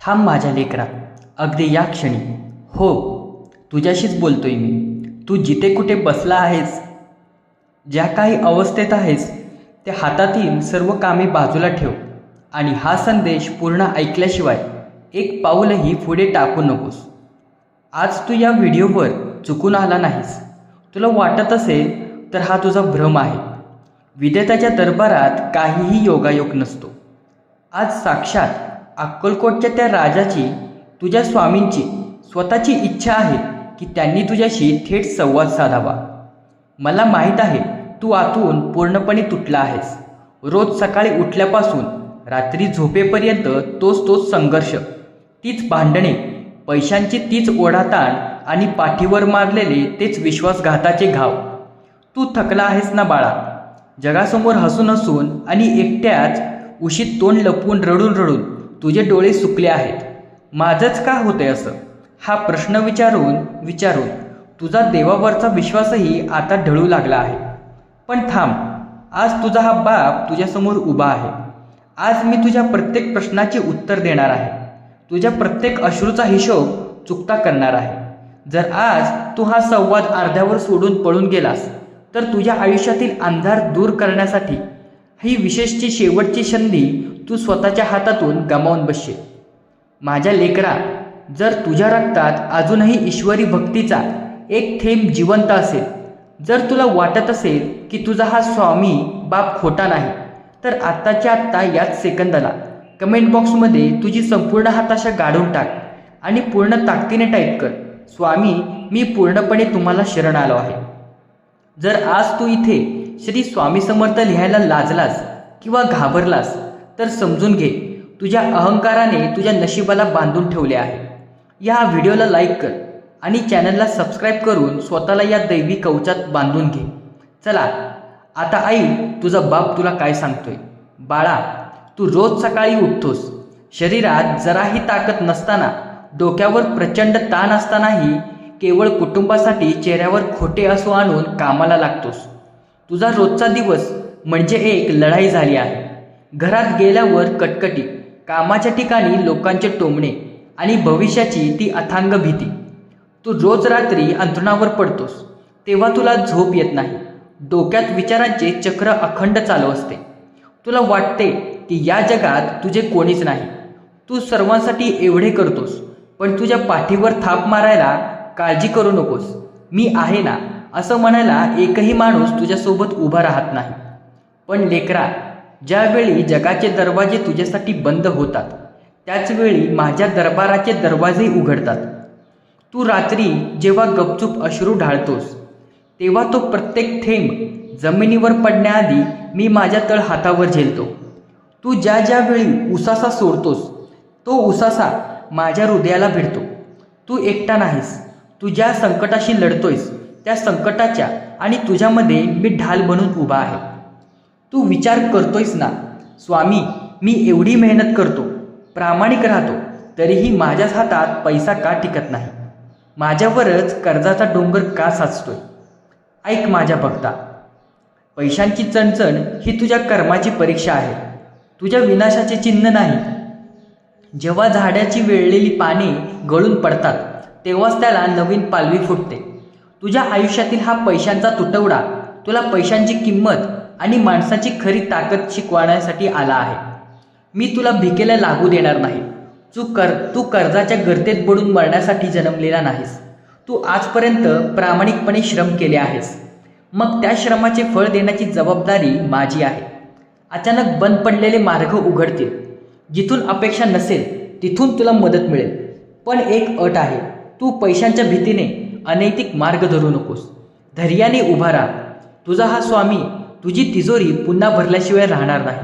थांब माझ्या लेकरा, अगदी या क्षणी. हो, तुझ्याशीच बोलतोय मी. तू जिथे कुठे बसला आहेस, ज्या काही अवस्थेत आहेस, त्या हातातील सर्व कामे बाजूला ठेव आणि हा संदेश पूर्ण ऐकल्याशिवाय एक पाऊलही पुढे टाकू नकोस. आज तू या व्हिडिओवर चुकून आला नाहीस. तुला वाटत असेल तर हा तुझा भ्रम आहे. विधात्याच्या दरबारात काहीही योगायोग नसतो. आज साक्षात अक्कलकोटच्या त्या राजाची, तुझ्या स्वामींची स्वतःची इच्छा आहे की त्यांनी तुझ्याशी थेट संवाद साधावा. मला माहीत आहे तू आतून पूर्णपणे तुटला आहेस. रोज सकाळी उठल्यापासून रात्री झोपेपर्यंत तोच संघर्ष, तीच भांडणे, पैशांची तीच ओढाताण आणि पाठीवर मारलेले तेच विश्वासघाताचे घाव. तू थकला आहेस ना बाळा? जगासमोर हसून हसून आणि एकट्याच उशीत तोंड लपवून रडून रडून तुझे डोळे सुकले आहेत. माझंच का होतंय असं? हा प्रश्न विचारून विचारून तुझा देवावरचा विश्वासही आता ढळू लागला आहे. पण थांब, आज तुझा हा बाप तुझ्यासमोर उभा आहे. आज मी तुझ्या प्रत्येक प्रश्नाचे उत्तर देणार आहे. तुझ्या प्रत्येक अश्रूचा हिशोब चुकता करणार आहे. जर आज तू हा संवाद अर्ध्यावर सोडून पळून गेलास तर तुझ्या आयुष्यातील अंधार दूर करण्यासाठी ही विशेषची शेवटची संधी तू स्वतःच्या हातातून गमावून बसशील. माझ्या लेकरा, जर तुझ्या रक्तात अजूनही ईश्वरी भक्तीचा एक थेंब जिवंत असेल, जर तुला वाटत असेल की तुझा हा स्वामी बाप खोटा नाही, तर आत्ताच्या आत्ता याच सेकंदाला कमेंट बॉक्समध्ये तुझी संपूर्ण हताशा गाडून टाक आणि पूर्ण ताकदीने टाईप कर, स्वामी, मी पूर्णपणे तुम्हाला शरण आलो आहे. जर आज तू इथे श्री स्वामी समर्थ लिहायला लाजलास किंवा घाबरलास तर समजून घे, तुझ्या अहंकाराने तुझ्या नशिबाला बांधून ठेवले आहे. या व्हिडिओला लाईक कर आणि चॅनलला सबस्क्राईब करून स्वतःला या दैवी कवचात बांधून घे. चला आता आई, तुझा बाप तुला काय सांगतोय. बाळा, तू रोज सकाळी उठतोस, शरीरात जराही ताकद नसताना, डोक्यावर प्रचंड ताण असतानाही केवळ कुटुंबासाठी चेहऱ्यावर खोटे हसू आणून कामाला लागतोस. तुझा रोजचा दिवस म्हणजे एक लढाई झाली आहे. घरात गेल्यावर कटकटी, कामाच्या ठिकाणी लोकांचे टोमणे आणि भविष्याची ती अथांग भीती. तू रोज रात्री अंथरुणावर पडतोस तेव्हा तुला झोप येत नाही. डोक्यात विचारांचे चक्र अखंड चालू असते. तुला वाटते की या जगात तुझे कोणीच नाही. तू सर्वांसाठी एवढे करतोस, पण तुझ्या पाठीवर थाप मारायला काळजी करू नकोस, मी आहे ना असं म्हणायला एकही माणूस तुझ्यासोबत उभा राहत नाही. पण लेकरा, ज्यावेळी जगाचे दरवाजे तुझ्यासाठी बंद होतात, त्याचवेळी माझ्या दरबाराचे दरवाजेही उघडतात. तू रात्री जेव्हा गपचूप अश्रू ढाळतोस, तेव्हा तो प्रत्येक थेंब जमिनीवर पडण्याआधी मी माझ्या तळ हातावर झेलतो. तू ज्या वेळी उसासा सोडतोस, तो उसासा माझ्या हृदयाला भिडतो. तू एकटा नाहीस. तू ज्या संकटाशी लढतोयस, त्या संकटाच्या आणि तुझ्यामध्ये मी ढाल बनून उभा आहे. तू विचार करतोयस ना, स्वामी, मी एवढी मेहनत करतो, प्रामाणिक राहतो, तरीही माझ्याच हातात पैसा का टिकत नाही? माझ्यावरच कर्जाचा डोंगर का साचतोय? ऐक माझ्या भक्ता, पैशांची चणचण ही तुझ्या कर्माची परीक्षा आहे, तुझ्या विनाशाचे चिन्ह नाही. जेव्हा झाडाची वेळलेली पाने गळून पडतात, तेव्हाच त्याला नवीन पालवी फुटते. तुझ्या आयुष्यातील हा पैशांचा तुटवडा तुला पैशांची किंमत आणि माणसाची खरी ताकद शिकवण्यासाठी आला आहे. मी तुला भिकेला लागू देणार नाही. तू कर्जाच्या गर्तेत बुडून मरण्यासाठी जन्मलेला नाहीस. तू आजपर्यंत प्रामाणिकपणे श्रम केले आहेस, मग त्या श्रमाचे फळ देण्याची जबाबदारी माझी आहे. अचानक बंद पडलेले मार्ग उघडतील. जिथून अपेक्षा नसेल तिथून तुला मदत मिळेल. पण एक अट आहे, तू पैशांच्या भीतीने अनैतिक मार्ग धरू नकोस. धैर्याने उभा राहा. तुझा हा स्वामी तुझी तिजोरी पुन्हा भरल्याशिवाय राहणार नाही.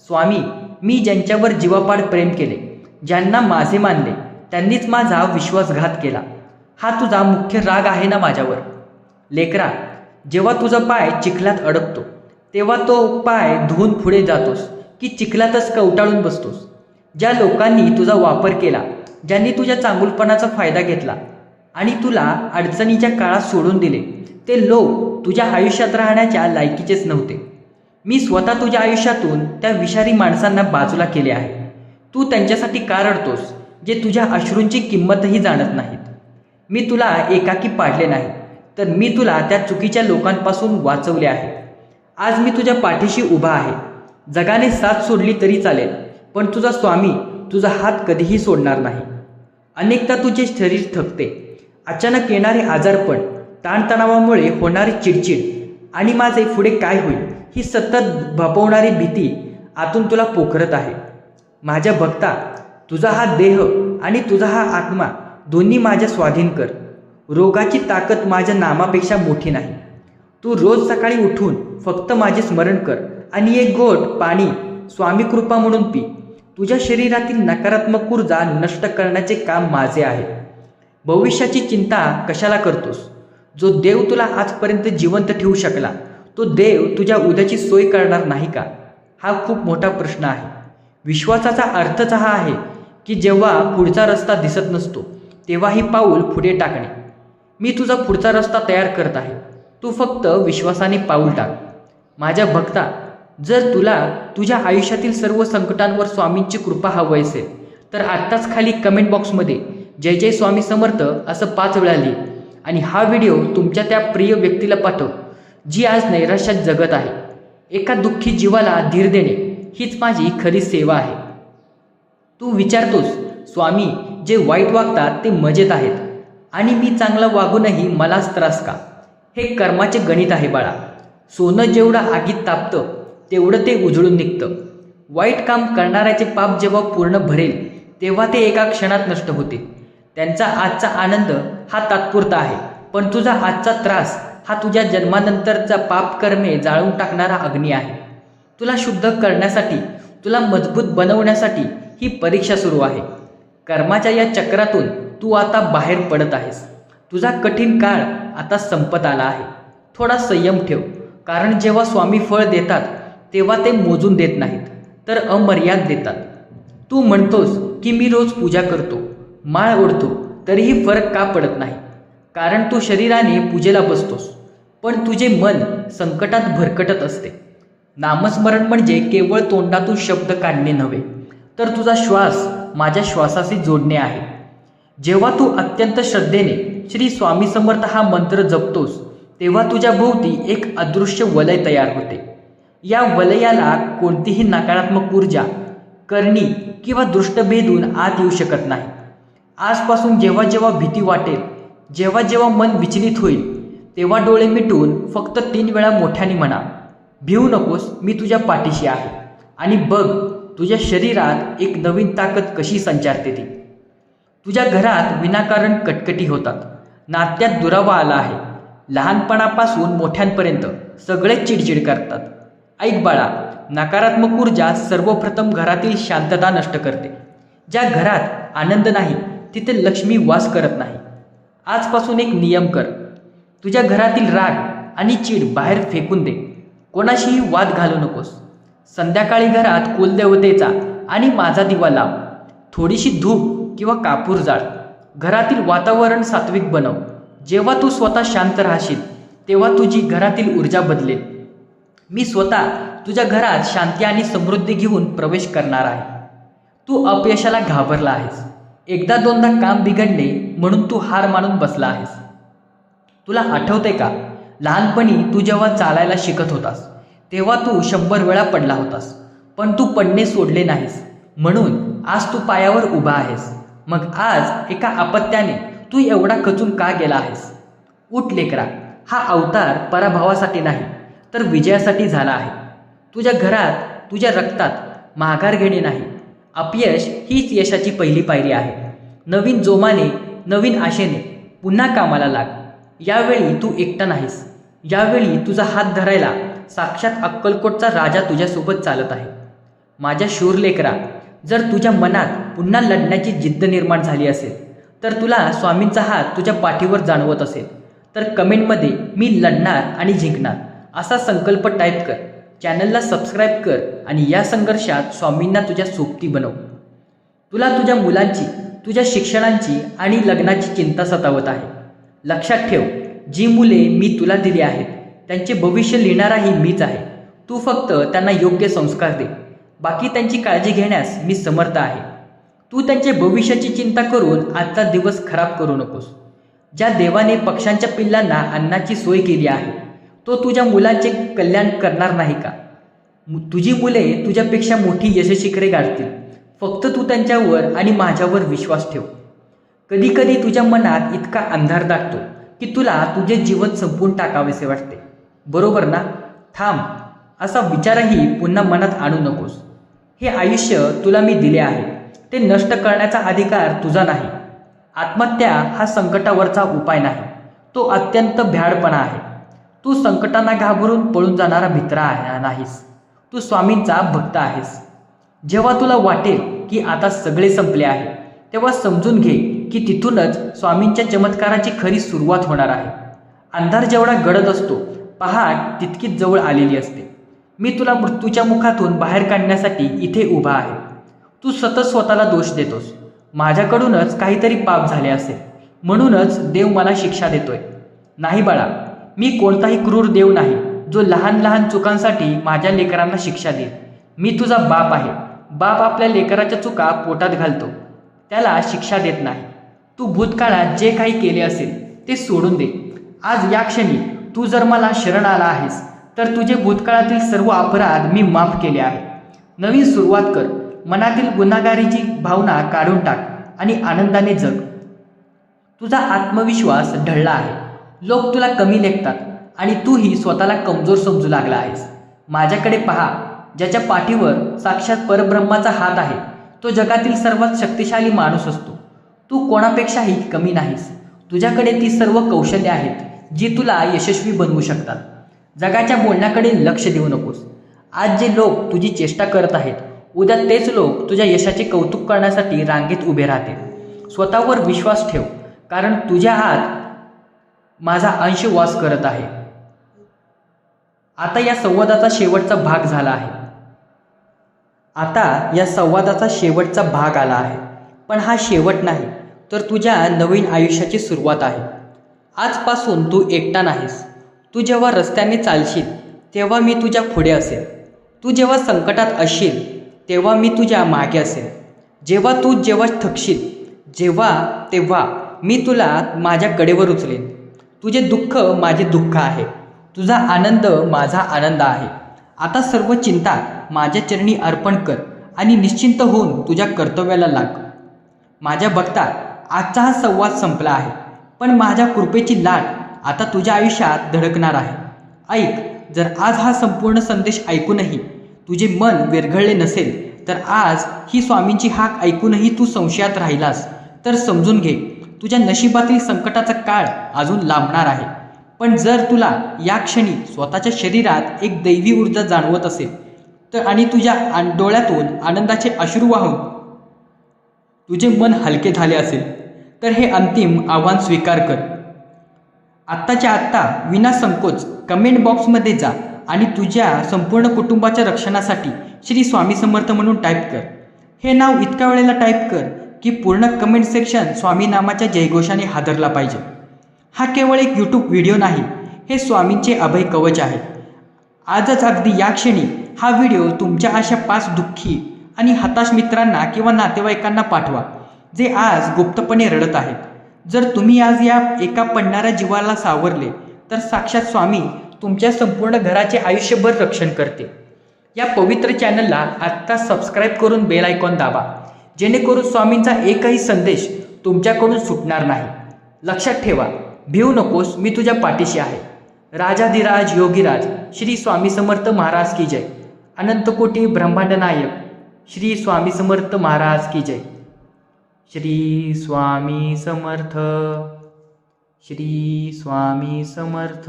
स्वामी, मी ज्यांच्यावर जीवापाड प्रेम केले, ज्यांना माझे मानले, त्यांनीच माझा विश्वासघात केला. हा तुझा मुख्य राग आहे ना माझ्यावर? लेकरा, जेव्हा तुझा पाय चिखलात अडकतो, तेव्हा तो पाय धुवून पुढे जातोस की चिखलातच कवटाळून बसतोस? ज्या लोकांनी तुझा वापर केला, ज्यांनी तुझ्या चांगुलपणाचा फायदा घेतला आणि तुला अडचणीच्या काळात सोडून दिले, ते लोक तुझ्या आयुष्यात राहण्याच्या लायकीचेच नव्हते. मी तुझ्या आयुष्यातून त्या विषारी माणसांना बाजूला केले आहे. तू त्यांच्यासाठी का रडतोस? जे तुझ्या अश्रूंची किंमतही जाणत नाहीत. मी तुला एकाकी पाडले नाही, तर मी तुला त्या चुकीच्या लोकांपासून वाचवले आहे. आज मी तुझ्या पाठीशी उभा आहे. जगाने साथ सोडली तरी चालेल, पण तुझा स्वामी तुझा हात कधीही सोडणार नाही. अनेकदा तुझे शरीर थकते, अचानक येणारे आजारपण, ताणतणावामुळे होणारी चिडचिड आणि माझे पुढे काय होईल ही सतत भपवणारी भीती आतून तुला पोखरत आहे. माझ्या भक्ता, तुझा हा देह आणि तुझा हा आत्मा दोन्ही माझ्या स्वाधीन कर. रोगाची ताकद माझ्या नामापेक्षा मोठी नाही. तू रोज सकाळी उठून फक्त माझे स्मरण कर आणि एक घोट पाणी स्वामी कृपा म्हणून पी. तुझ्या शरीरातील नकारात्मक ऊर्जा नष्ट करण्याचे काम माझे आहे. भविष्याची चिंता कशाला करतोस? जो देव तुला आजपर्यंत जिवंत ठेवू शकला, तो देव तुझ्या उद्याची सोय करणार नाही का? हा खूप मोठा प्रश्न आहे. विश्वासाचा अर्थच हा आहे की जेव्हा पुढचा रस्ता दिसत नसतो तेव्हा ही पाऊल पुढे टाकणे. मी तुझा पुढचा रस्ता तयार करत आहे. तू फक्त विश्वासाने पाऊल टाक. माझ्या भक्ता, जर तुला तुझ्या आयुष्यातील सर्व संकटांवर स्वामींची कृपा हवी असेल तर आत्ताच खाली कमेंट बॉक्समध्ये जय जय स्वामी समर्थ असं 5 वेळा लिह आणि हा व्हिडिओ तुमच्या त्या प्रिय व्यक्तीला पाठव जी आज नैराश्यात जगत आहे. एका दुःखी जीवाला धीर देणे हीच माझी खरी सेवा आहे. तू विचारतोस, स्वामी जे वाईट वागतात ते मजेत आहेत आणि मी चांगला वागूनही मलाच त्रास का? हे कर्माचे गणित आहे बाळा. सोनं जेवढं आगीत तापतं तेवढं ते उजळून निघतं. वाईट काम करणाऱ्याचे पाप जेव्हा पूर्ण भरेल तेव्हा ते एका क्षणात नष्ट होते. त्यांचा आजचा आनंद हा तात्पुरता आहे, पण तुझा आजचा त्रास हा तुझ्या जन्मानंतरचा पाप कर्मे जाळून टाकणारा अग्नी आहे. तुला शुद्ध करण्यासाठी, तुला मजबूत बनवण्यासाठी ही परीक्षा सुरू आहे. कर्माच्या या चक्रातून तू आता बाहेर पडत आहेस. तुझा कठीण काळ आता संपत आला आहे. थोडा संयम ठेव, कारण जेव्हा स्वामी फळ देतात तेव्हा ते मोजून देत नाहीत, तर अमर्याद देतात. तू म्हणतोस की मी रोज पूजा करतो, माळ ओढतो, तरीही फरक का पडत नाही? कारण तू शरीराने पूजेला बसतोस, पण तुझे मन संकटात भरकटत असते. नामस्मरण म्हणजे केवळ तोंडातून शब्द काढणे नव्हे, तर तुझा श्वास माझ्या श्वासाशी जोडणे आहे. जेव्हा तू अत्यंत श्रद्धेने श्री स्वामी समर्थ हा मंत्र जपतोस तेव्हा तुझ्या भोवती एक अदृश्य वलय तयार होते. या वलयाला कोणतीही नकारात्मक ऊर्जा, करणी किंवा दृष्ट भेदून आत येऊ शकत नाही. आजपासून जेव्हा जेव्हा भीती वाटेल, जेव्हा जेव्हा मन विचलित होईल, तेव्हा डोळे मिटून फक्त 3 वेळा मोठ्याने म्हणा, भिवू नकोस, मी तुझ्या पाठीशी आहे. आणि बघ तुझ्या शरीरात एक नवीन ताकद कशी संचारते ती. तुझ्या घरात विनाकारण कटकटी होतात, नात्यात दुरावा आला आहे. लहानपणापासून मोठ्यांपर्यंत सगळे चिडचिड करतात. ऐक बाळा, नकारात्मक ऊर्जा सर्वप्रथम घरातील शांतता नष्ट करते. ज्या घरात आनंद नाही तिथे लक्ष्मी वास करत नाही. आजपासून एक नियम कर, तुझ्या घरातील राग आणि चीड बाहेर फेकून दे. कोणाशीही वाद घालू नकोस. संध्याकाळी घरात कुलदेवतेचा आणि माझा दिवा लाव. थोडीशी धूप किंवा कापूर जाळ. घरातील वातावरण सात्विक बनव. जेव्हा तू स्वतः शांत राहशील तेव्हा तुझी घरातील ऊर्जा बदलेल. मी स्वतः तुझ्या घरात शांती आणि समृद्धी घेऊन प्रवेश करणार आहे. तू अपयशाला घाबरला आहेस. एकदा दोनदा काम बिघडले म्हणून तू हार मानून बसला आहेस. तुला आठवते का, लहानपणी तू जेव्हा चालायला शिकत होतास तेव्हा तू 100 वेळा पडला होतास, पण तू पडणे सोडले नाहीस. म्हणून आज तू पायावर उभा आहेस. मग आज एका अपत्याने तू एवढा खचून का गेला आहेस? उठ लेकरा. हा अवतार पराभवासाठी नाही तर विजयासाठी झाला आहे. तुझ्या घरात, तुझ्या रक्तात माघार घेणे नाही. अपयश हीच यशाची पहिली पायरी आहे. नवीन जोमाने, नवीन आशेने पुन्हा कामाला लाग. यावेळी तू एकटा नाहीस. यावेळी तुझा हात धरायला साक्षात अक्कलकोटचा राजा तुझ्यासोबत चालत आहे. माझ्या शूर लेकरा, जर तुझ्या मनात पुन्हा लढण्याची जिद्द निर्माण झाली असेल, तर तुला स्वामींचा हात तुझ्या पाठीवर जाणवत असेल, तर कमेंटमध्ये मी लढणार आणि जिंकणार असा संकल्प टाईप कर. चॅनलला सबस्क्राईब कर आणि या संघर्षात स्वामींना तुझ्या सोबती बनव. तुला तुझ्या मुलांची, तुझ्या शिक्षणांची आणि लग्नाची चिंता सतावत आहे. लक्षात ठेव, जी मुले मी तुला दिली आहेत त्यांचे भविष्य लिहिणाराही मीच आहे. तू फक्त त्यांना योग्य संस्कार दे. बाकी त्यांची काळजी घेण्यास मी समर्थ आहे. तू त्यांच्या भविष्याची चिंता करून आजचा दिवस खराब करू नकोस. ज्या देवाने पक्ष्यांच्या पिल्लांना अन्नाची सोय केली आहे तो तुझ्या मुलांचे कल्याण करणार नाही का? तुझी मुले तुझ्यापेक्षा मोठी यशशिखरे गाठतील. फक्त तू त्यांच्यावर आणि माझ्यावर विश्वास ठेव. कधी कधी तुझ्या मनात इतका अंधार दाटतो की तुला तुझे जीवन संपवून टाकावेसे वाटते, बरोबर ना? थांब, असा विचारही पुन्हा मनात आणू नकोस. हे आयुष्य तुला मी दिले आहे, ते नष्ट करण्याचा अधिकार तुझा नाही. आत्महत्या हा संकटावरचा उपाय नाही, तो अत्यंत भ्याडपणा आहे. तू संकटांना घाबरून पळून जाणारा मित्र नाहीस, तू स्वामींचा भक्त आहेस. जेव्हा तुला वाटेल की आता सगळे संपले आहे तेव्हा समजून घे की तिथूनच स्वामींच्या चमत्काराची खरी सुरुवात होणार आहे. अंधार जेवढा गडद असतो पहाट तितकीच जवळ आलेली असते. मी तुला मृत्यूच्या मुखातून बाहेर काढण्यासाठी इथे उभा आहे. तू सतत स्वतःला दोष देतोस. माझ्याकडूनच काहीतरी पाप झाले असेल म्हणूनच देव मला शिक्षा देतोय. नाही बाळा, मी कोणताही क्रूर देव नाही जो लहान लहान चुकांसाठी माझ्या लेकरांना शिक्षा देईल. मी तुझा बाप आहे. बाप आपल्या लेकराच्या चुका पोटात घालतो, त्याला शिक्षा देत नाही. तू भूतकाळात जे काही केले असेल ते सोडून दे. आज या क्षणी तू जर मला शरण आला आहेस तर तुझे भूतकाळातील सर्व अपराध मी माफ केले आहे. नवीन सुरुवात कर. मनातील गुन्हेगारीची भावना काढून टाक आणि आनंदाने जग. तुझा आत्मविश्वास ढळला आहे. लोक तुला कमी लेखतात आणि तूही स्वतःला कमजोर समजू लागला आहेस. माझ्याकडे पहा, ज्याच्या पाठीवर साक्षात परब्रह्माचा हात आहे तो जगातील सर्वात शक्तिशाली माणूस असतो. तू कोणापेक्षाही कमी नाहीस. तुझ्याकडे ती सर्व कौशल्ये आहेत जी तुला यशस्वी बनवू शकतात. जगाच्या बोलण्याकडे लक्ष देऊ नकोस. आज जे लोक तुझी चेष्टा करत आहेत उद्या तेच लोक तुझ्या यशाचे कौतुक करण्यासाठी रांगेत उभे राहतील. स्वतःवर विश्वास ठेव, कारण तुझ्या आत माझा अंश वास करत आहे. आता या संवादाचा शेवटचा भाग झाला आहे. आला आहे. पण हा शेवट नाही, तर तुझ्या नवीन आयुष्याची सुरुवात आहे. आजपासून तू एकटा नाहीस. तू जेव्हा रस्त्याने चालशील तेव्हा मी तुझ्या पुढे असेल. तू जेव्हा संकटात असशील तेव्हा मी तुझ्या मागे असेल. जेव्हा थकशील तेव्हा मी तुला माझ्या कडेवर उचलेन. तुझे दुःख माझे दुःख आहे, तुझा आनंद माझा आनंद आहे. आता सर्व चिंता माझ्या चरणी अर्पण कर आणि निश्चिंत होऊन तुझ्या कर्तव्याला लाग. माझ्या भक्ता, आजचा हा संवाद संपला आहे, पण माझ्या कृपेची लाट आता तुझ्या आयुष्यात धडकणार आहे. ऐक, जर आज हा संपूर्ण संदेश ऐकूनही तुझे मन विरघळले नसेल तर आज ही स्वामींची हाक ऐकूनही तू संशयात राहिलास तर समजून घे, तुझ्या नशिबातील संकटाचा काळ अजून लांबणार आहे. पण जर तुला या क्षणी स्वतःच्या शरीरात एक दैवी ऊर्जा जाणवत असेल तर आणि तुझ्या डोळ्यातून आनंदाचे अश्रू वाहून तुझे मन हलके झाले असेल तर हे अंतिम आव्हान स्वीकार कर. आत्ताच्या आत्ता विनासंकोच कमेंट बॉक्समध्ये जा आणि तुझ्या संपूर्ण कुटुंबाच्या रक्षणासाठी श्री स्वामी समर्थ म्हणून टाईप कर. हे नाव इतक्या वेळेला टाईप कर की पूर्ण कमेंट सेक्शन स्वामी नामाच्या जयघोषाने हादरला पाहिजे. हा केवळ एक यूट्यूब व्हिडिओ नाही, हे स्वामींचे अभय कवच आहे. आजच अगदी या क्षणी हा व्हिडिओ तुमच्या अशा 5 दुःखी आणि हताश मित्रांना किंवा नातेवाईकांना पाठवा जे आज गुप्तपणे रडत आहेत. जर तुम्ही आज या एका पडणाऱ्या जीवाला सावरले तर साक्षात स्वामी तुमच्या संपूर्ण घराचे आयुष्यभर रक्षण करते. या पवित्र चॅनलला आत्ता सबस्क्राईब करून बेल आयकॉन दाबा, जेणेकरून स्वामींचा एकही संदेश तुमच्याकडून सुटणार नाही. लक्षात ठेवा, भिवू नकोस, मी तुझ्या पाठीशी आहे. राजाधिराज योगीराज श्री स्वामी समर्थ महाराज की जय. अनंतकोटी ब्रह्मांड नायक श्री स्वामी समर्थ महाराज की जय. श्री स्वामी समर्थ, श्री स्वामी समर्थ.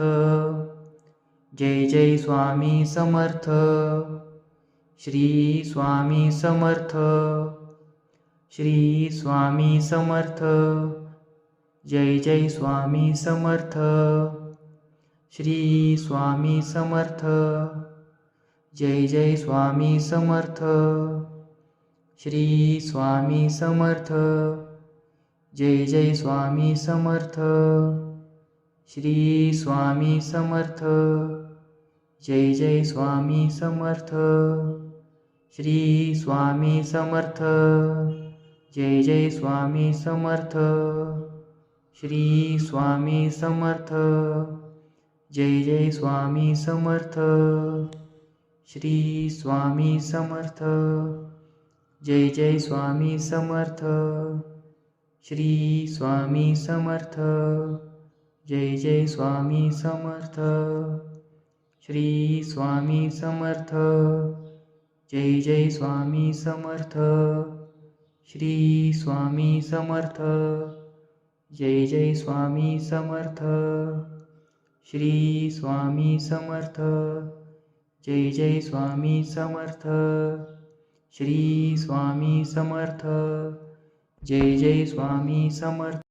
जय जय स्वामी समर्थ. श्री स्वामी समर्थ. श्री स्वामी समर्थ. जय जय स्वामी समर्थ. श्री स्वामी समर्थ. जय जय स्वामी समर्थ. श्री स्वामी समर्थ. जय जय स्वामी समर्थ. श्री स्वामी समर्थ. जय जय स्वामी समर्थ. श्री स्वामी समर्थ. जय जय स्वामी समर्थ. श्री स्वामी समर्थ. जय जय स्वामी समर्थ. श्री स्वामी समर्थ. जय जय स्वामी समर्थ. श्री स्वामी समर्थ. जय जय स्वामी समर्थ. श्री स्वामी समर्थ. जय जय स्वामी समर्थ. श्री स्वामी समर्थ. जय जय स्वामी समर्थ. श्री स्वामी समर्थ. जय जय स्वामी समर्थ. श्री स्वामी समर्थ. जय जय स्वामी समर्थ.